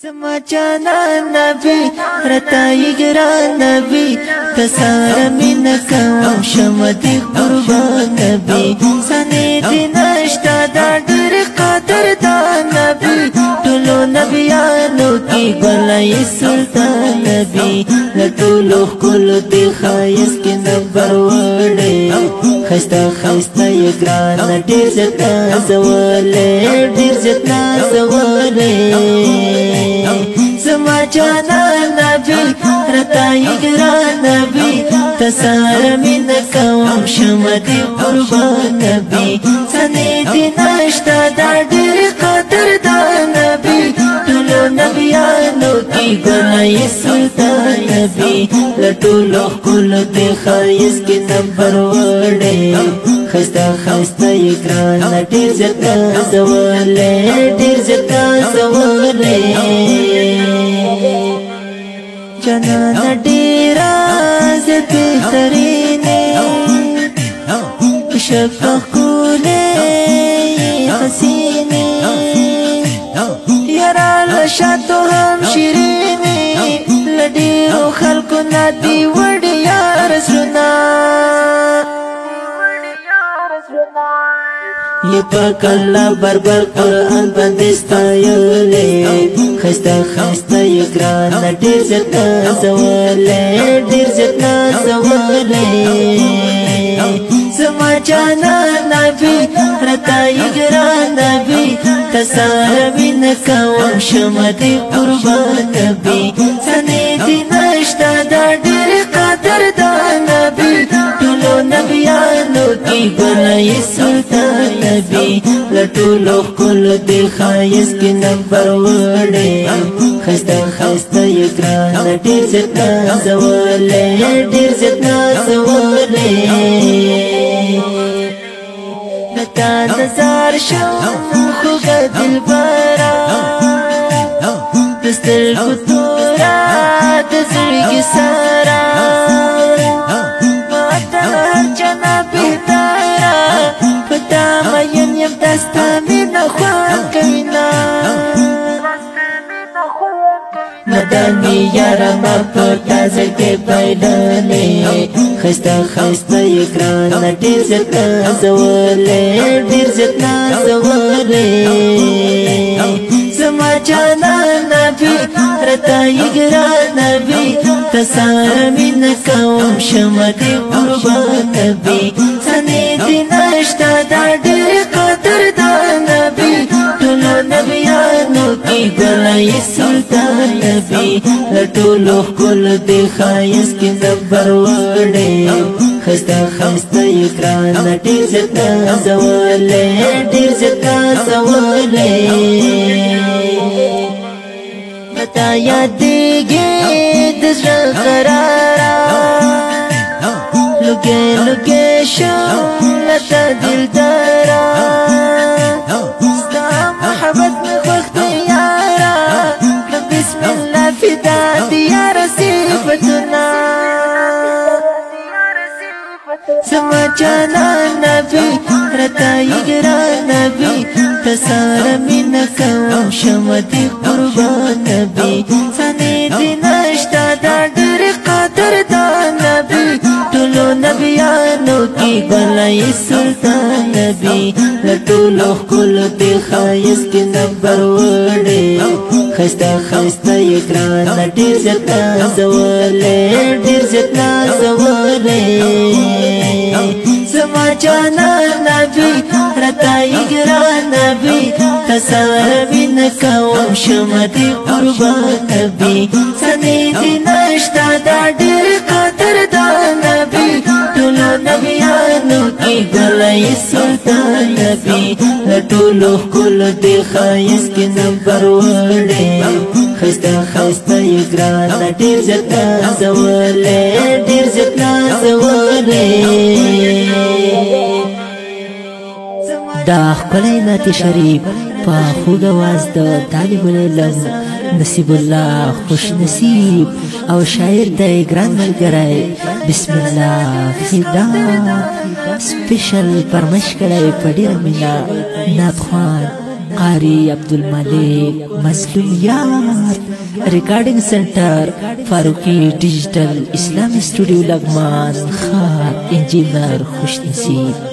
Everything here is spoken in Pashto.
زما جانا نبی رتای گران نبی تسار مین کوم شمدی قربان نبی سنی دی نشتا دا ډیر قدر دا نبی ټولو نبیانو کی ګلای سلطان نبی لټولو کول دی خایس کی نمبر وړې خستا خستا یې ګران ډیر زتا زولې ډیر زتا زولې زما جانا نبی رتای گران نبی تسار مین کوم شمدی قربان نبی سنی دی نشتا دا ډیر قدر دا نبی ټولو نبیانو کی ګلای سلطان نبی لټولو کول دی خایس کی نمبر وړې خستا خستا یې ګران ډیر زتا زولې ډیر زتا زولې جنان ډیرا زت بهترینه شفق کوله حسینه یرا لشاتو هم شیرینه لډیرو خلکو ندی وړیا رسونا یہ پاک اللہ بربر قرآن بندستا یولے خستا خستا یکران دیر زتنا زولے دیر زتنا زولے زما جانا نبی رتا یکران نبی تسار من کوم شمدی قربان نبی سنی دی نشتا دا دیر قدر دا نبی ټولو نبیانو کی ګلای سلطان نبی لټولو کول دی خایس کی نمبر وړې خستا خستا یې ګران ډیر زتا زولې ډیر زتا زولې نتا نظر شو خوږه دلبرا دستر کتورا د زړګي سارا دستا مینا خوان کینا ندانی یارا ما پتا زرگی بیدانی خستا خستا یکران دیر زتنا زولے دیر زتنا زولے زما جانا نبی رتا یگران نبی تسار من کوم شمدی قربان نبی سنی دی نشتا دا دیر قدر دا نبی ټولو نبیانو کی ګلای سلطان نبی لټولو کول دی خایس کی نمبر وړې خستا خستا یکران ډیر زتا زولې ډیر زتا زولې متا یادېږي د زړه قرارا لګې لګې شو لتا دلدارا ستا محبت می خوښ دی یارا بسم الله فدا دی یار صفتنا زما جانا نبی رتا یګران نبی تسار مین کوم شمدی قربان نبی سنی دی نشتا دا ډیر قدر دا نبی ټولو نبیانو کی ګلای سلطان نبی لټولو کول دی خایس کی نمبر وړې خستا خستا یکران ډیر زتا زولې ډیر زتا زولې زما جانا نبی رتا یګران نبی تسار من کوم شمدی قربان نبی سنی دی نشتا دا ډیر قدر دا نبی ټولو نبیانو کی ګلای سلطان نبی لټولو کول دی خایس کی نمبر وړې خستا خستا یګران ډیر زتا زولې ډیر زتا زولې دا خپلای نعت شریف په خوږ اواز د طالب العلم نصیب الله خوش نصیب او شاعر د ګران ملګری بسم الله فدا سپیشل پرمش کړی په ډیر مینا نعت خوان कारी अब्दुल मलिक मजलूम यार। रिकॉर्डिंग सेंटर फारूकी डिजिटल इस्लामी स्टूडियो लगमान खार। इंजीनियर खुशनसीब।